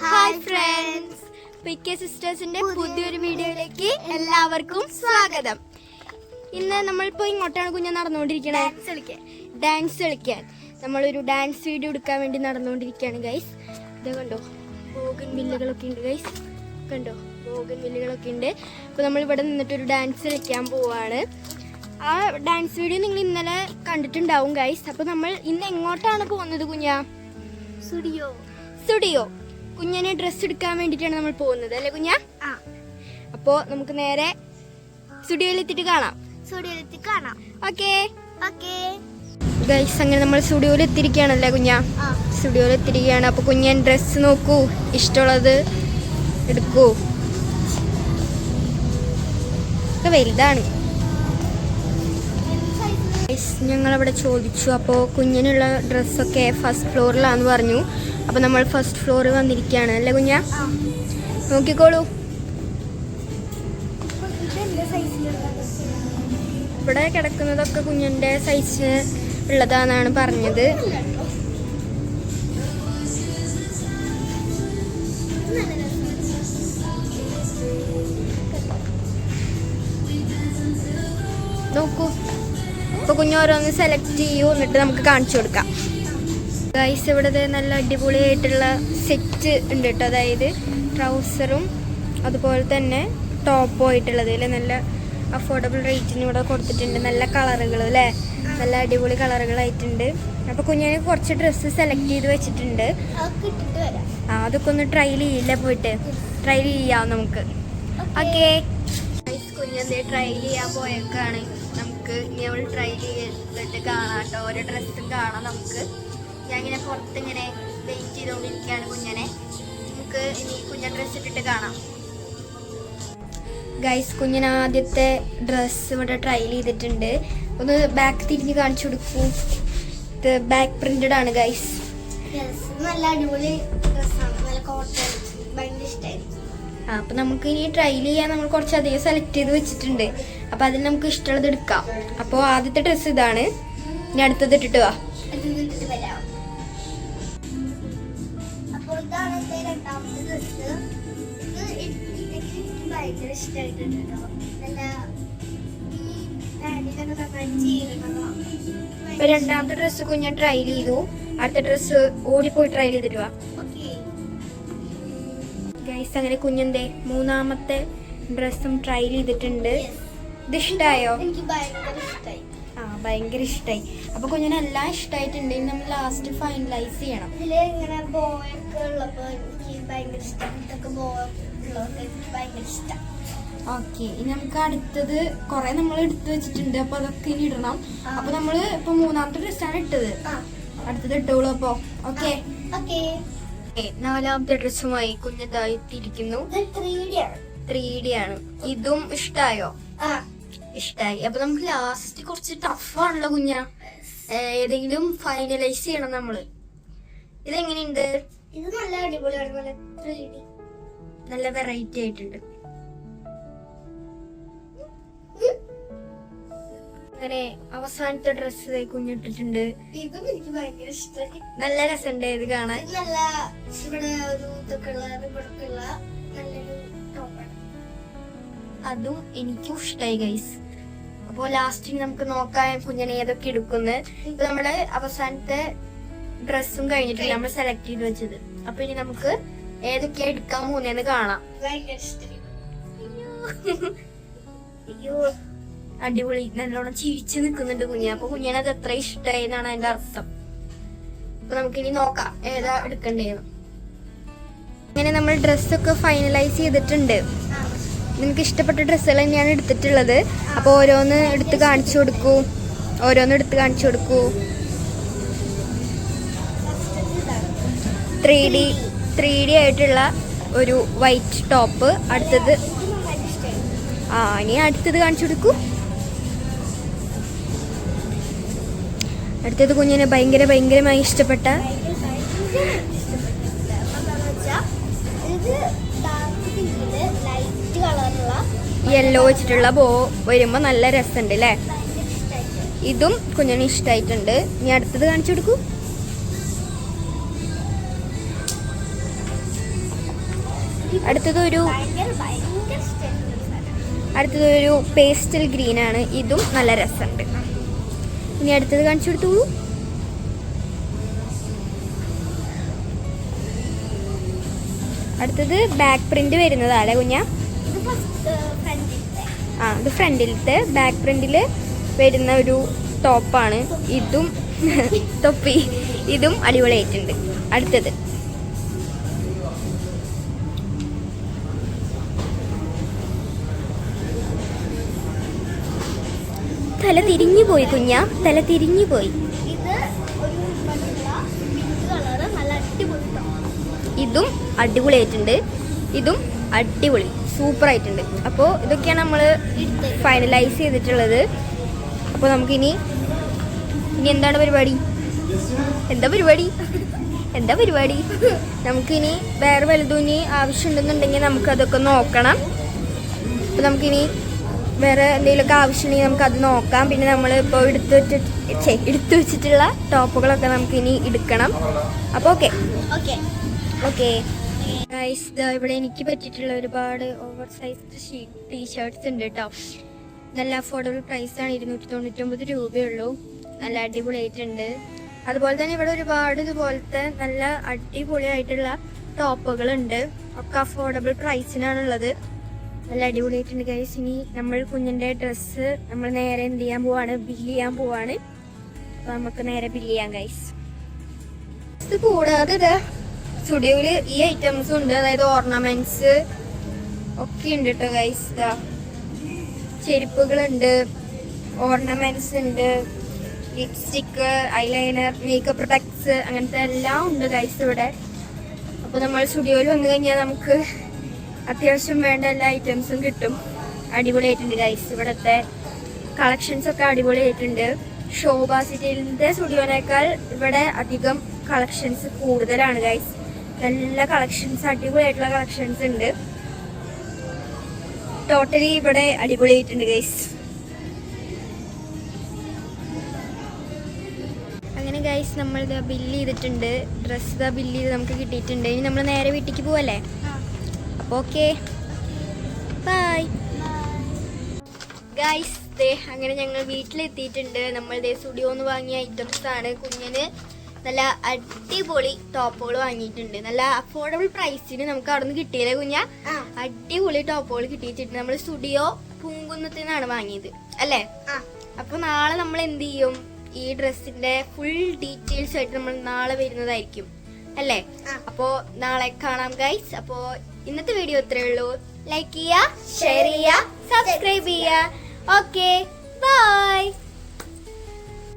Hi friends, പിക്കെ സിസ്റ്റേഴ്സിന്റെ പുതിയൊരു വീഡിയോയിലേക്ക് എല്ലാവർക്കും സ്വാഗതം. ഇന്ന് നമ്മളിപ്പോൾ ഇങ്ങോട്ടാണ് കുഞ്ഞ നടന്നുകൊണ്ടിരിക്കണേ, ഡാൻസ് കളിക്കാൻ. നമ്മളൊരു ഡാൻസ് വീഡിയോ എടുക്കാൻ വേണ്ടി നടന്നുകൊണ്ടിരിക്കുകയാണ് ഗൈസ്. ഇത് കണ്ടോ, ബോഗൻ വില്ലുകളൊക്കെ ഉണ്ട് ഗൈസ്, കണ്ടോ ബോഗൻ വില്ലുകളൊക്കെ ഉണ്ട്. അപ്പോൾ നമ്മളിവിടെ നിന്നിട്ടൊരു ഡാൻസ് കളിക്കാൻ പോവാണ്. ആ ഡാൻസ് വീഡിയോ നിങ്ങൾ ഇന്നലെ കണ്ടിട്ടുണ്ടാവും ഗൈസ്. അപ്പോൾ നമ്മൾ ഇന്ന് എങ്ങോട്ടാണ് പോകുന്നത് കുഞ്ഞ? സ്റ്റുഡിയോ. കുഞ്ഞിനെ ഡ്രസ്സ് എടുക്കാൻ വേണ്ടിയിട്ടാണ് നമ്മൾ പോകുന്നത് അല്ലേ കുഞ്ഞ? അപ്പോ നമുക്ക് നേരെ സ്റ്റുഡിയോയിൽ എത്തിയിട്ട് കാണാം. ഓക്കേ ഗൈസ്, അങ്ങനെ നമ്മൾ സ്റ്റുഡിയോയിൽ എത്തിയിരിക്കുകയാണല്ലേ കുഞ്ഞ? സ്റ്റുഡിയോയിൽ എത്തിയിരിക്കുകയാണ്. അപ്പൊ കുഞ്ഞൻ ഡ്രസ്സ് നോക്കൂ, ഇഷ്ടമുള്ളത് എടുക്കൂ. ഒക്കെ വലുതാണ്. ഞങ്ങളവിടെ ചോദിച്ചു. അപ്പോൾ കുഞ്ഞിനുള്ള ഡ്രസ്സൊക്കെ ഫസ്റ്റ് ഫ്ലോറിലാന്ന് പറഞ്ഞു. അപ്പോൾ നമ്മൾ ഫസ്റ്റ് ഫ്ലോറിൽ വന്നിരിക്കുകയാണ് അല്ലേ കുഞ്ഞ? നോക്കിക്കോളൂ. ഇവിടെ കിടക്കുന്നതൊക്കെ കുഞ്ഞിൻ്റെ സൈസ് ഉള്ളതാണെന്നാണ് പറഞ്ഞത്. നോക്കൂ. അപ്പോൾ കുഞ്ഞ് ഓരോന്ന് സെലക്ട് ചെയ്യൂ, എന്നിട്ട് നമുക്ക് കാണിച്ചു കൊടുക്കാം. ഗൈസ്, ഇവിടെ നല്ല അടിപൊളിയായിട്ടുള്ള സെറ്റ് ഉണ്ട് കേട്ടോ. അതായത് ട്രൗസറും അതുപോലെ തന്നെ ടോപ്പും ആയിട്ടുള്ളത് അല്ലേ, നല്ല അഫോർഡബിൾ റേറ്റിന് ഇവിടെ കൊടുത്തിട്ടുണ്ട്. നല്ല കളറുകൾ അല്ലേ, നല്ല അടിപൊളി കളറുകളായിട്ടുണ്ട്. അപ്പോൾ കുഞ്ഞിന് കുറച്ച് ഡ്രസ്സ് സെലക്ട് ചെയ്ത് വെച്ചിട്ടുണ്ട്. അതൊക്കെ ഒന്ന് ട്രയൽ ചെയ്യില്ല, പോയിട്ട് ട്രയൽ ചെയ്യാം നമുക്ക്. ഓക്കെ ഗൈസ്, കുഞ്ഞെന്തേ ട്രയൽ ചെയ്യാൻ പോയേക്കാണ്. നമുക്ക് ഇനി അവൾ ട്രയൽ ചെയ്തിട്ട് കാണാം കേട്ടോ. ഓരോ ഡ്രസ്സും കാണാം നമുക്ക്. ഞാൻ ഇങ്ങനെ പുറത്തിങ്ങനെ വെയിറ്റ് ചെയ്തുകൊണ്ടിരിക്കുകയാണ് കുഞ്ഞനെ. നമുക്ക് ഇനി കുഞ്ഞ ഡ്രസ്സ് ഇട്ടിട്ട് കാണാം. ഗൈസ്, കുഞ്ഞിന് ആദ്യത്തെ ഡ്രസ്സ് ഇവിടെ ട്രയൽ ചെയ്തിട്ടുണ്ട്. ഒന്ന് ബാക്ക് തിരിഞ്ഞ് കാണിച്ചു കൊടുക്കൂ. ഇത് ബാക്ക് പ്രിന്റഡ് ആണ് ഗൈസ്. നല്ല അടിപൊളി ഡ്രസ്സാണ്, നല്ല കോട്ടൺ, ഭയങ്കര ഇഷ്ടമായി. അപ്പൊ നമുക്ക് ഇനി ട്രയൽ ചെയ്യാൻ നമ്മൾ കുറച്ചധികം സെലക്ട് ചെയ്ത് വെച്ചിട്ടുണ്ട്. അപ്പൊ അതിൽ നമുക്ക് ഇഷ്ടമുള്ളത് എടുക്കാം. അപ്പോൾ ആദ്യത്തെ ഡ്രസ്സ് ഇതാണ്. ഇനി അടുത്തത് ഇട്ടിട്ട് വാ. രണ്ടാമത്തെ ഡ്രസ്സ് കുഞ്ഞ് ട്രയൽ ചെയ്തു. അടുത്ത ഡ്രസ്സ് ഓടിപ്പോയി ട്രയൽ ചെയ്തിട്ട് വാ. ഗൈസ്, അങ്ങനെ കുഞ്ഞെന്തേ മൂന്നാമത്തെ ഡ്രസ്സും ട്രയൽ ചെയ്തിട്ടുണ്ട്. ഇത് ഇഷ്ടായോ? ഭയങ്കര ഇഷ്ടായി. അപ്പൊ കുഞ്ഞിനെല്ലാം ഇഷ്ടമായിട്ടുണ്ട്. ഇനി നമ്മൾ ലാസ്റ്റ് ഫൈനലൈസ് ചെയ്യണം. ഓക്കെ, ഇനി നമുക്ക് അടുത്തത് കുറെ നമ്മൾ എടുത്തു വെച്ചിട്ടുണ്ട്. അപ്പൊ അതൊക്കെ ഇനി ഇടണം. അപ്പൊ നമ്മള് ഇപ്പൊ മൂന്നാമത്തെ ഡ്രസ്സാണ് ഇട്ടത്. അടുത്തത് ഇട്ടോളൂ. അപ്പൊ ഓക്കെ, നാലാമത്തെ ഡ്രസ്സുമായി കുഞ്ഞതായിട്ടിരിക്കുന്നു. 3D ആണ്. ഇതും ഇഷ്ടായോ? ഇഷ്ടായി. അപ്പൊ നമുക്ക് ലാസ്റ്റ് കുറച്ച് ടഫാണല്ലോ കുഞ്ഞ. ഏതെങ്കിലും ഫൈനലൈസ് ചെയ്യണം നമ്മള്. ഇതെങ്ങനെയുണ്ട്? ഇത് നല്ല അടിപൊളിയാണ്, നല്ല വെറൈറ്റി ആയിട്ടുണ്ട്. അങ്ങനെ അവസാനത്തെ ഡ്രസ്സ് കുഞ്ഞിട്ടിട്ടുണ്ട്. ഇതും എനിക്ക് ഭയങ്കര ഇഷ്ടമായി. നല്ല രസമുണ്ട് ഇത് കാണാൻ. നല്ല ഇവിടെ ഒരു അതും എനിക്കും ഇഷ്ടമായി ഗൈസ്. അപ്പൊ ലാസ്റ്റ് നമുക്ക് നോക്കാം കുഞ്ഞിനെ ഏതൊക്കെ എടുക്കുന്നത്. ഇപ്പൊ നമ്മള് അവസാനത്തെ ഡ്രസ്സും കഴിഞ്ഞിട്ടില്ല നമ്മൾ സെലക്ട് ചെയ്ത് വെച്ചത്. അപ്പൊ ഇനി നമുക്ക് ഏതൊക്കെയാ എടുക്കാൻ പോകുന്നതെന്ന് കാണാം. അയ്യോ, അടിപൊളി, നല്ലോണം ചിരിച്ചു നിൽക്കുന്നുണ്ട് കുഞ്ഞ. അപ്പൊ കുഞ്ഞിനത് എത്ര ഇഷ്ടമായി എന്നാണ് അതിന്റെ അർത്ഥം. അപ്പൊ നമുക്കിനി നോക്കാം ഏതാ എടുക്കണ്ടേന്ന്. അങ്ങനെ നമ്മൾ ഡ്രസ്സൊക്കെ ഫൈനലൈസ് ചെയ്തിട്ടുണ്ട്. നിനക്ക് ഇഷ്ടപ്പെട്ട ഡ്രസ്സുകൾ തന്നെയാണ് എടുത്തിട്ടുള്ളത്. അപ്പോൾ ഓരോന്ന് എടുത്ത് കാണിച്ചു കൊടുക്കൂ. 3D ആയിട്ടുള്ള ഒരു വൈറ്റ് ടോപ്പ്. അടുത്തത് ഇനി അടുത്തത് കാണിച്ചു കൊടുക്കൂ. അടുത്തത് കുഞ്ഞിനെ ഭയങ്കരമായി ഇഷ്ടപ്പെട്ട യെല്ലോ വെച്ചിട്ടുള്ള ബോ വരുമ്പോ നല്ല രസമുണ്ട് അല്ലേ. ഇതും കുഞ്ഞിന് ഇഷ്ടമായിട്ടുണ്ട്. ഇനി അടുത്തത് കാണിച്ചു കൊടുക്കൂ. അടുത്തതൊരു പേസ്റ്റൽ ഗ്രീൻ ആണ്. ഇതും നല്ല രസമുണ്ട്. ഇനി അടുത്തത് കാണിച്ചു കൊടുത്തോളൂ. അടുത്തത് ബാക്ക് പ്രിന്റ് വരുന്നതാല്ലേ കുഞ്ഞ? ഇത് ഫ്രണ്ടിലത്തെ ബാക്ക് പ്രിന്റിൽ വരുന്ന ഒരു ടോപ്പാണ്. ഇതും തൊപ്പി ഇതും അടിപൊളിയായിട്ടുണ്ട്. അടുത്തത് തല തിരിഞ്ഞു പോയി കുഞ്ഞ, തല തിരിഞ്ഞു പോയി. ഇതും അടിപൊളിയായിട്ടുണ്ട്. ഇതും അടിപൊളി സൂപ്പർ ആയിട്ടുണ്ട്. അപ്പോൾ ഇതൊക്കെയാണ് നമ്മൾ ഫൈനലൈസ് ചെയ്തിട്ടുള്ളത്. അപ്പോൾ നമുക്കിനി എന്താണ് പരിപാടി? എന്താ പരിപാടി? നമുക്കിനി വേറെ വലുതുനി ആവശ്യമുണ്ടെന്നുണ്ടെങ്കിൽ നമുക്കതൊക്കെ നോക്കണം. അപ്പോൾ നമുക്കിനി വേറെ എന്തെങ്കിലുമൊക്കെ ആവശ്യമുണ്ടെങ്കിൽ നമുക്കത് നോക്കാം. പിന്നെ നമ്മൾ ഇപ്പോൾ എടുത്തു വെച്ചിട്ടുള്ള ടോപ്പുകളൊക്കെ നമുക്കിനി എടുക്കണം. അപ്പോൾ ഓക്കെ ഗൈസ്, ഇവിടെ എനിക്ക് പറ്റിയിട്ടുള്ള ഒരുപാട് ഓവർ സൈസ്ഡ് ടീഷർട്ട്സ് ഉണ്ട് കേട്ടോ. നല്ല അഫോർഡബിൾ പ്രൈസാണ്. 299 രൂപയുള്ളൂ. നല്ല അടിപൊളിയായിട്ടുണ്ട്. അതുപോലെ തന്നെ ഇവിടെ ഒരുപാട് ഇതുപോലത്തെ നല്ല അടിപൊളിയായിട്ടുള്ള ടോപ്പുകളുണ്ട്. ഒക്കെ അഫോർഡബിൾ പ്രൈസിനാണുള്ളത്. നല്ല അടിപൊളിയായിട്ടുണ്ട് ഗൈസ്. ഇനി നമ്മൾ കുഞ്ഞിൻ്റെ ഡ്രസ്സ് നമ്മൾ നേരെ എന്ത് ചെയ്യാൻ പോവാണ്? ബില്ല് ചെയ്യാൻ പോവാണ്. അപ്പോൾ നമുക്ക് നേരെ ബില്ല് ചെയ്യാം ഗൈസ്. ഇത് കൂടാതെ സ്റ്റുഡിയോയിൽ ഈ ഐറ്റംസും ഉണ്ട്. അതായത് ഓർണമെന്റ്സ് ഒക്കെ ഉണ്ട് കേട്ടോ ഗൈസ്. ചെരുപ്പുകളുണ്ട്, ഓർണമെന്റ്സ് ഉണ്ട്, ലിപ്സ്റ്റിക്ക്, ഐലൈനർ, മേക്കപ്പ് പ്രൊഡക്ട്സ്, അങ്ങനത്തെ എല്ലാം ഉണ്ട് ഗൈസ് ഇവിടെ. അപ്പോൾ നമ്മൾ സ്റ്റുഡിയോയിൽ വന്നു കഴിഞ്ഞാൽ നമുക്ക് അത്യാവശ്യം വേണ്ട എല്ലാ ഐറ്റംസും കിട്ടും. അടിപൊളിയായിട്ടുണ്ട് ഗൈസ്. ഇവിടുത്തെ കളക്ഷൻസ് ഒക്കെ അടിപൊളിയായിട്ടുണ്ട്. ശോഭ സിറ്റിയിലെ സ്റ്റുഡിയോനേക്കാൾ ഇവിടെ അധികം കളക്ഷൻസ് കൂടുതലാണ് ഗൈസ്. നല്ല കളക്ഷൻസ്, അടിപൊളിയായിട്ടുള്ള കളക്ഷൻസ് ഉണ്ട്. ടോട്ടലി ഇവിടെ അടിപൊളിയായിട്ടുണ്ട് ഗൈസ്. അങ്ങനെ ഗൈസ് നമ്മൾ ഇതാ ബില്ല് ചെയ്തിട്ടുണ്ട്. ഡ്രസ്സ് ഇതാ ബില്ല് ചെയ്ത് നമുക്ക് കിട്ടിയിട്ടുണ്ട്. ഇനി നമ്മൾ നേരെ വീട്ടിലേക്ക് പോവല്ലേ? അപ്പോൾ ഓക്കെ, ബൈ ഗൈസ്. അങ്ങനെ ഞങ്ങൾ വീട്ടിലെത്തിയിട്ടുണ്ട്. നമ്മൾ സ്റ്റുഡിയോന്ന് വാങ്ങിയ ഐറ്റംസ് ആണ്. കുഞ്ഞിന് നല്ല അടിപൊളി ടോപ്പുകൾ വാങ്ങിയിട്ടുണ്ട്. നല്ല അഫോർഡബിൾ പ്രൈസിന് നമുക്ക് അവിടെ നിന്ന് കിട്ടിയില്ലേ കുഞ്ഞ? അടിപൊളി ടോപ്പുകൾ കിട്ടിയിട്ടുണ്ട്. നമ്മൾ സ്റ്റുഡിയോ പൂങ്കുന്നത്തിൽ നിന്നാണ് വാങ്ങിയത് അല്ലേ? അപ്പൊ നാളെ നമ്മൾ എന്ത് ചെയ്യും? ഈ ഡ്രസ്സിന്റെ ഫുൾ ഡീറ്റെയിൽസ് ആയിട്ട് നമ്മൾ നാളെ വരുന്നതായിരിക്കും അല്ലേ? അപ്പോ നാളെ കാണാം ഗൈസ്. അപ്പോ ഇന്നത്തെ വീഡിയോ ഇത്രയേ ഉള്ളൂ. ലൈക്ക് ചെയ്യുക, ഷെയർ ചെയ്യുക, സബ്സ്ക്രൈബ് ചെയ്യുക. ഓക്കെ.